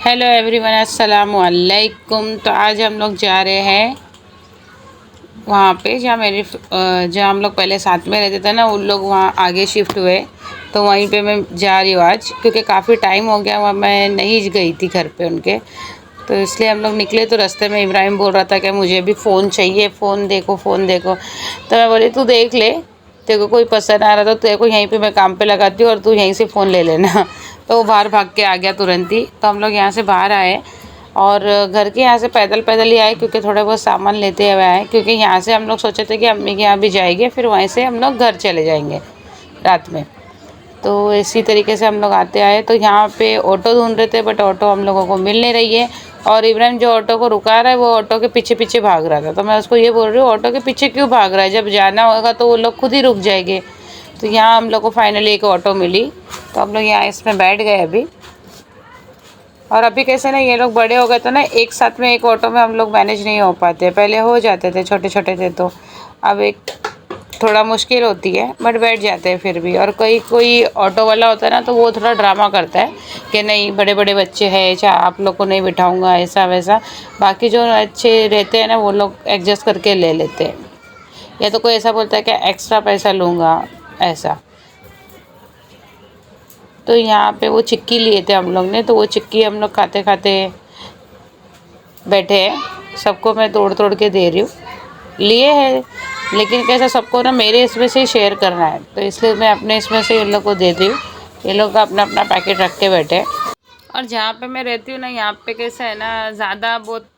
Hello everyone, अस्सलाम वालेकुम। तो आज हम लोग जा रहे हैं वहाँ पे जहाँ हम लोग पहले साथ में रहते थे ना, उन लोग वहाँ आगे शिफ्ट हुए। तो वहीं पे मैं जा रही हूँ आज, क्योंकि काफ़ी टाइम हो गया वहाँ मैं नहीं गई थी घर पे उनके। तो इसलिए हम लोग निकले। तो रास्ते में इब्राहिम बोल रहा था कि मुझे भी फ़ोन चाहिए, फ़ोन देखो फ़ोन देखो। तो मैं बोली तू देख ले, तेरे को कोई पसंद आ रहा था तेरे को यहीं पे मैं काम पे लगाती हूँ और तू यहीं से फ़ोन ले लेना। तो वो बाहर भाग के आ गया तुरंत ही। तो हम लोग यहाँ से बाहर आए और घर के यहाँ से पैदल पैदल ही आए, क्योंकि थोड़ा बहुत सामान लेते हुए आए। क्योंकि यहाँ से हम लोग सोचे थे कि अम्मी के यहाँ भी जाएंगे, फिर वहीं से हम लोग घर चले जाएंगे रात में। तो इसी तरीके से हम लोग आते आए। तो यहाँ पे ऑटो ढूंढ रहे थे, बट ऑटो हम लोगों को मिल नहीं रही है। और इब्राहिम जो ऑटो को रुका रहा है वो ऑटो के पीछे पीछे भाग रहा था। तो मैं उसको ये बोल रही हूँ, ऑटो के पीछे क्यों भाग रहा है, जब जाना होगा तो वो लोग खुद ही रुक जाएंगे। तो यहाँ हम लोग को फाइनली एक ऑटो मिली। तो हम लोग यहाँ इसमें बैठ गए अभी। और अभी कैसे ना ये लोग बड़े हो गए तो ना एक साथ में एक ऑटो में हम लोग मैनेज नहीं हो पाते। पहले हो जाते थे, छोटे छोटे थे तो। अब एक थोड़ा मुश्किल होती है, बट बैठ जाते हैं फिर भी। और कोई कोई ऑटो वाला होता है ना, तो वो थोड़ा ड्रामा करता है कि नहीं बड़े बड़े बच्चे हैं, चाहे आप लोग को नहीं बिठाऊंगा, ऐसा वैसा। बाकी जो अच्छे रहते हैं ना, वो लोग एडजस्ट करके ले लेते हैं। या तो कोई ऐसा बोलता है कि एक्स्ट्रा पैसा लूँगा, ऐसा। तो यहाँ पे वो चिक्की लिए थे हम लोग ने, तो वो चिक्की हम लोग खाते खाते बैठे हैं। सबको मैं तोड़ तोड़ के दे रही हूँ, लिए हैं। लेकिन कैसा सबको ना मेरे इसमें से ही शेयर करना है, तो इसलिए मैं अपने इसमें से इन लोग को दे दी हूँ। ये लोग अपना अपना पैकेट रख के बैठे हैं। और जहाँ पे मैं रहती हूँ ना, यहाँ पे कैसा है ना, ज़्यादा बहुत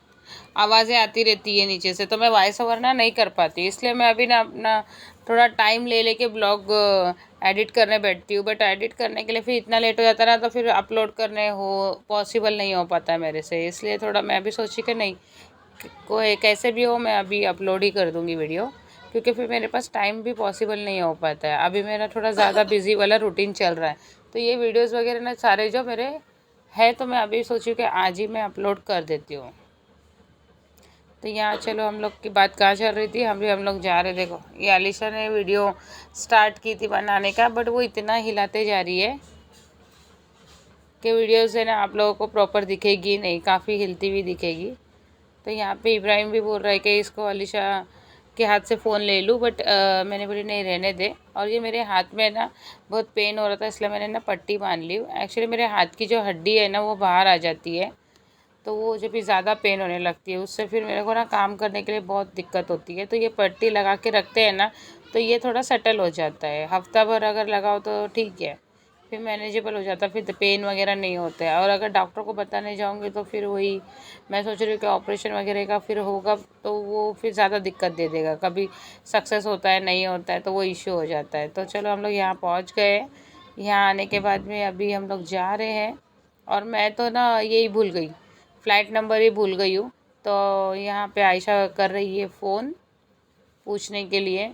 आवाज़ें आती रहती है नीचे से, तो मैं वॉइस ओवर ना नहीं कर पाती। इसलिए मैं अभी ना अपना थोड़ा टाइम ले लेके ब्लॉग एडिट करने बैठती हूँ। बट एडिट करने के लिए फिर इतना लेट हो जाता है ना, तो फिर अपलोड करने हो पॉसिबल नहीं हो पाता है मेरे से। इसलिए थोड़ा मैं अभी सोची कि नहीं, कोई कैसे भी हो मैं अभी अपलोड ही कर दूँगी वीडियो। क्योंकि फिर मेरे पास टाइम भी पॉसिबल नहीं हो पाता है। अभी मेरा थोड़ा ज़्यादा बिजी वाला रूटीन चल रहा है। तो ये वीडियोज़ वगैरह ना सारे जो मेरे है, तो मैं अभी सोची कि आज ही मैं अपलोड कर देती हूँ। तो यहाँ चलो, हम लोग की बात कहाँ चल रही थी, हम लोग जा रहे। देखो ये अलीशा ने वीडियो स्टार्ट की थी बनाने का, बट वो इतना हिलाते जा रही है कि वीडियो से ना आप लोगों को प्रॉपर दिखेगी नहीं, काफ़ी हिलती हुई दिखेगी। तो यहाँ पे इब्राहिम भी बोल रहा है कि इसको अलीशा के हाथ से फ़ोन ले लूँ, बट मैंने बोली नहीं, रहने दे। और ये मेरे हाथ में ना बहुत पेन हो रहा था, इसलिए मैंने ना पट्टी बांध ली। एक्चुअली मेरे हाथ की जो हड्डी है ना, वो बाहर आ जाती है। तो वो जब भी ज़्यादा पेन होने लगती है, उससे फिर मेरे को ना काम करने के लिए बहुत दिक्कत होती है। तो ये पट्टी लगा के रखते हैं ना, तो ये थोड़ा सेटल हो जाता है। हफ्ता भर अगर लगाओ तो ठीक है, फिर मैनेजेबल हो जाता है, फिर पेन वगैरह नहीं होता है। और अगर डॉक्टर को बताने जाऊँगी तो फिर वही मैं सोच रही हूँ कि ऑपरेशन वगैरह का फिर होगा, तो वो फिर ज़्यादा दिक्कत दे देगा। कभी सक्सेस होता है, नहीं होता है, तो वो इश्यू हो जाता है। तो चलो हम लोग यहाँ पहुँच गए। यहाँ आने के बाद में अभी हम लोग जा रहे हैं। और मैं तो ना यही भूल गई, फ़्लाइट नंबर ही भूल गई हूँ। तो यहाँ पे आयशा कर रही है फ़ोन पूछने के लिए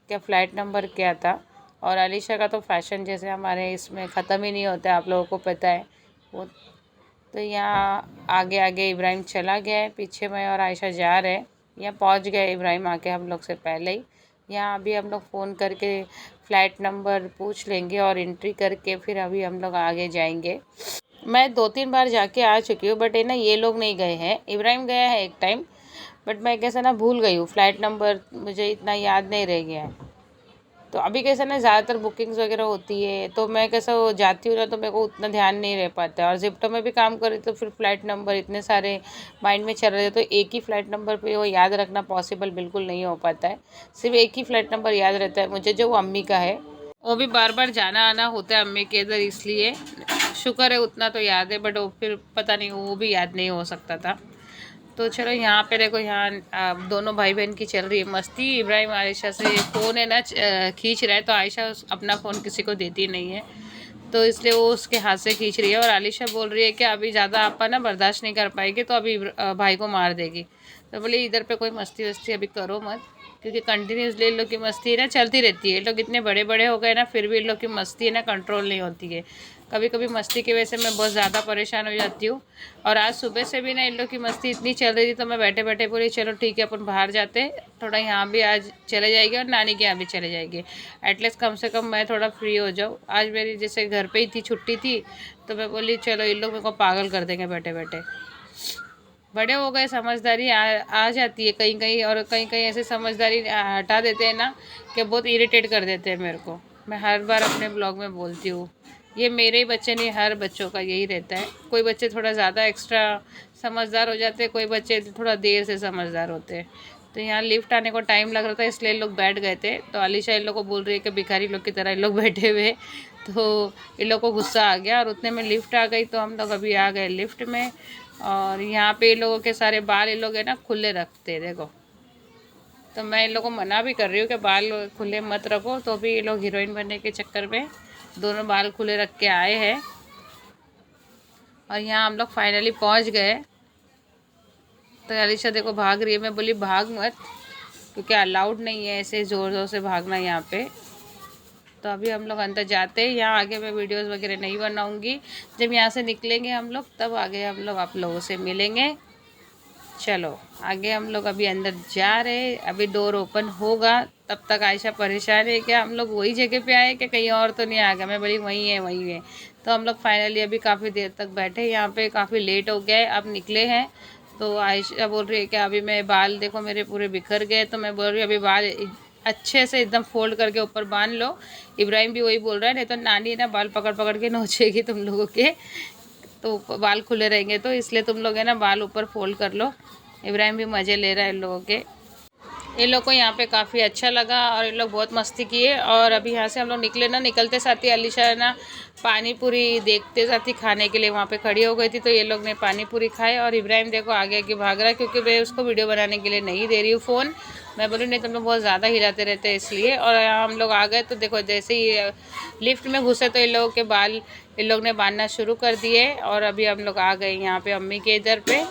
क्या फ़्लाइट नंबर क्या था। और अलीशा का तो फ़ैशन जैसे हमारे इसमें ख़त्म ही नहीं होता है, आप लोगों को पता है वो। तो यहाँ आगे आगे इब्राहिम चला गया है, पीछे मैं और आयशा जा रहे हैं। यहाँ पहुँच गए इब्राहिम आके हम लोग से पहले ही। यहाँ अभी हम लोग फ़ोन करके फ़्लाइट नंबर पूछ लेंगे और एंट्री करके फिर अभी हम लोग आगे जाएंगे। मैं 2-3 बार जाके आ चुकी हूँ, बट है ना ये लोग नहीं गए हैं। इब्राहिम गया है एक टाइम, बट मैं कैसे ना भूल गई हूँ, फ़्लाइट नंबर मुझे इतना याद नहीं रह गया है। तो अभी कैसे ना ज़्यादातर बुकिंग्स वगैरह होती है, तो मैं कैसा वो जाती हूँ ना, तो मेरे को उतना ध्यान नहीं रह पाता है। और ज़िप्टो में भी काम करी तो फिर फ़्लाइट नंबर इतने सारे माइंड में चल रहे थे, तो एक ही फ़्लाइट नंबर पे वो याद रखना पॉसिबल बिल्कुल नहीं हो पाता है। सिर्फ एक ही फ़्लाइट नंबर याद रहता है मुझे, जो वो अम्मी का है। वो भी बार बार जाना आना होता है अम्मी के इधर, इसलिए शुक्र है उतना तो याद है। बट वो फिर पता नहीं, वो भी याद नहीं हो सकता था। तो चलो यहाँ पे देखो, यहाँ दोनों भाई बहन की चल रही है मस्ती। इब्राहिम आयशा से फ़ोन है ना खींच रहा है, तो आयशा अपना फ़ोन किसी को देती नहीं है, तो इसलिए वो उसके हाथ से खींच रही है। और आलिशा बोल रही है कि अभी ज़्यादा आपा ना बर्दाश्त नहीं कर पाएगी, तो अभी भाई को मार देगी। तो बोले इधर पे कोई मस्ती वस्ती अभी करो मत, क्योंकि कंटिन्यूसली इन लोग की मस्ती है ना चलती रहती है। ये लोग इतने बड़े बड़े हो गए ना, फिर भी इन लोग की मस्ती है ना कंट्रोल नहीं होती है। कभी कभी मस्ती की वजह से मैं बहुत ज़्यादा परेशान हो जाती हूँ। और आज सुबह से भी ना इन लोग की मस्ती इतनी चल रही थी, तो मैं बैठे बैठे बोली चलो ठीक है अपन बाहर जाते, थोड़ा यहाँ भी आज चले जाएगी और नानी के यहाँ भी चले जाएगी। एटलीस्ट कम से कम मैं थोड़ा फ्री हो जाऊँ। आज मेरी जैसे घर पे ही थी, छुट्टी थी, तो मैं बोली चलो इन लोग मेरे को पागल कर देंगे बैठे बैठे। बड़े हो गए, समझदारी आ जाती है कहीं कहीं, और कहीं कहीं ऐसे समझदारी हटा देते हैं ना कि बहुत इरिटेट कर देते हैं मेरे को। मैं हर बार अपने ब्लॉग में बोलती हूँ, ये मेरे ही बच्चे नहीं, हर बच्चों का यही रहता है। कोई बच्चे थोड़ा ज़्यादा एक्स्ट्रा समझदार हो जाते हैं, कोई बच्चे थोड़ा देर से समझदार होते हैं। तो यहाँ लिफ्ट आने को टाइम लग रहा था, इसलिए लोग बैठ गए थे। तो अलीशा इन लोग को बोल रही है कि भिखारी लोग की तरह इन लोग बैठे हुए। तो इन लोग को गुस्सा आ गया और उतने में लिफ्ट आ गई, तो हम लोग अभी आ गए लिफ्ट में। और यहाँ पे इन लोगों के सारे बाल इन लोग है ना खुले रखते हैं, देखो। तो मैं इन लोगों को मना भी कर रही हूँ कि बाल खुले मत रखो, तो भी ये लोग हीरोइन बनने के चक्कर में दोनों बाल खुले रख के आए हैं। और यहाँ हम लोग फाइनली पहुँच गए। तो अलीशा देखो भाग रही है। मैं बोली भाग मत, क्योंकि अलाउड नहीं है ऐसे ज़ोर ज़ोर से भागना यहाँ पे। तो अभी हम लोग अंदर जाते हैं। यहाँ आगे मैं वीडियोस वगैरह नहीं बनाऊँगी। जब यहाँ से निकलेंगे हम लोग, तब आगे हम लोग आप लोगों से मिलेंगे। चलो आगे हम लोग अभी अंदर जा रहे हैं। अभी डोर ओपन होगा, तब तक आयशा परेशान है कि हम लोग वही जगह पे आए कि कहीं और तो नहीं आ गया। मैं बोली वहीं है वहीं है। तो हम लोग फाइनली अभी काफ़ी देर तक बैठे यहाँ पे, काफ़ी लेट हो गया है, अब निकले हैं। तो आयशा बोल रही है कि अभी मैं बाल देखो मेरे पूरे बिखर गए। तो मैं बोल रही हूँ अभी बाल अच्छे से एकदम फोल्ड करके ऊपर बांध लो। इब्राहिम भी वही बोल रहा है, नहीं तो नानी ना बाल पकड़ पकड़ के नोचेगी तुम लोगों के, तो बाल खुले रहेंगे। तो इसलिए तुम लोग है ना बाल ऊपर फोल्ड कर लो। इब्राहिम भी मज़े ले रहा है इन लोगों के। इन लोग को यहाँ पे काफ़ी अच्छा लगा और इन लोग बहुत मस्ती किए। और अभी यहाँ से हम लोग निकले ना, निकलते साथ ही अलीशा ना पानी पूरी देखते साथ ही खाने के लिए वहाँ पे खड़ी हो गई थी। तो ये लोग ने पानी पूरी खाए और इब्राहिम देखो आगे आगे भाग रहा है, क्योंकि मैं उसको वीडियो बनाने के लिए नहीं दे रही हूँ फ़ोन। मैं बोली नहीं तुम लोग बहुत ज़्यादा हिलाते रहते हैं इसलिए। और यहाँ हम लोग आ गए तो देखो जैसे ही लिफ्ट में घुसे तो इन लोगों के बाल इन लोग ने बांधना शुरू कर दिए। और अभी हम लोग आ गए यहाँ पे अम्मी के इधर पे।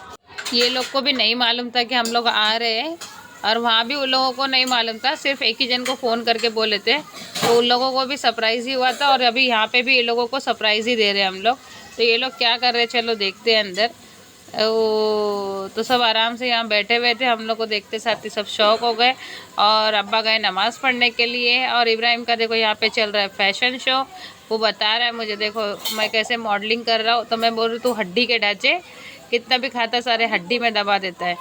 ये लोग को भी नहीं मालूम था कि हम लोग आ रहे हैं, और वहाँ भी उन लोगों को नहीं मालूम था, सिर्फ एक ही जन को फ़ोन करके बोले थे। तो उन लोगों को भी सरप्राइज़ ही हुआ था। और अभी यहाँ पे भी ये लोगों को सरप्राइज़ ही दे रहे हैं हम लोग। तो ये लोग क्या कर रहे हैं चलो देखते हैं अंदर। तो सब आराम से यहाँ बैठे हुए थे, हम लोग को देखते साथ ही सब शौक हो गए। और अब्बा गए नमाज़ पढ़ने के लिए। और इब्राहिम का देखो यहाँ पे चल रहा है फैशन शो। वो बता रहा है मुझे देखो मैं कैसे मॉडलिंग कर रहा हूँ। तो मैं बोल रही हूँ तू हड्डी के ढांचे कितना भी खाता सारे हड्डी में दबा देता है।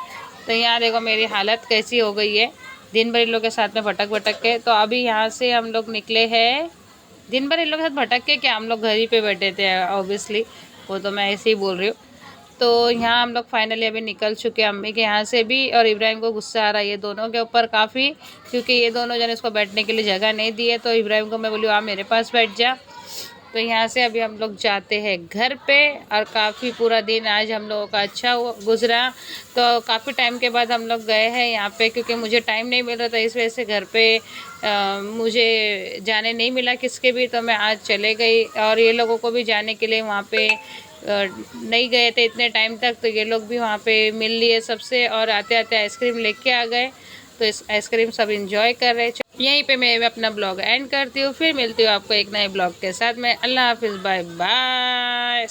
तो यहाँ देखो मेरी हालत कैसी हो गई है, दिन भर इन लोग के साथ में भटक भटक के। तो अभी यहाँ से हम लोग निकले हैं। दिन भर इन लोग के साथ भटक के क्या, हम लोग घर ही पे बैठे थे ऑब्वियसली, वो तो मैं ऐसे ही बोल रही हूँ। तो यहाँ हम लोग फाइनली अभी निकल चुके हैं अम्मी के यहाँ से भी। और इब्राहिम को गुस्सा आ रहा है ये दोनों के ऊपर काफ़ी, क्योंकि ये दोनों जन इसको बैठने के लिए जगह नहीं दी है। तो इब्राहिम को मैं बोली आप मेरे पास बैठ जा। तो यहाँ से अभी हम लोग जाते हैं घर पे। और काफ़ी पूरा दिन आज हम लोगों का अच्छा गुजरा। तो काफ़ी टाइम के बाद हम लोग गए हैं यहाँ पे, क्योंकि मुझे टाइम नहीं मिल रहा था, इस वजह से घर पे मुझे जाने नहीं मिला किसके भी। तो मैं आज चले गई। और ये लोगों को भी जाने के लिए वहाँ पे नहीं गए थे इतने टाइम तक, तो ये लोग भी वहाँ पे मिल लिए सबसे। और आते आते आइसक्रीम लेके आ गए। तो इस आइसक्रीम सब इंजॉय कर रहे। यहीं पे मैं अपना ब्लॉग एंड करती हूँ, फिर मिलती हूँ आपको एक नए ब्लॉग के साथ में। अल्लाह हाफिज़, बाय बाय।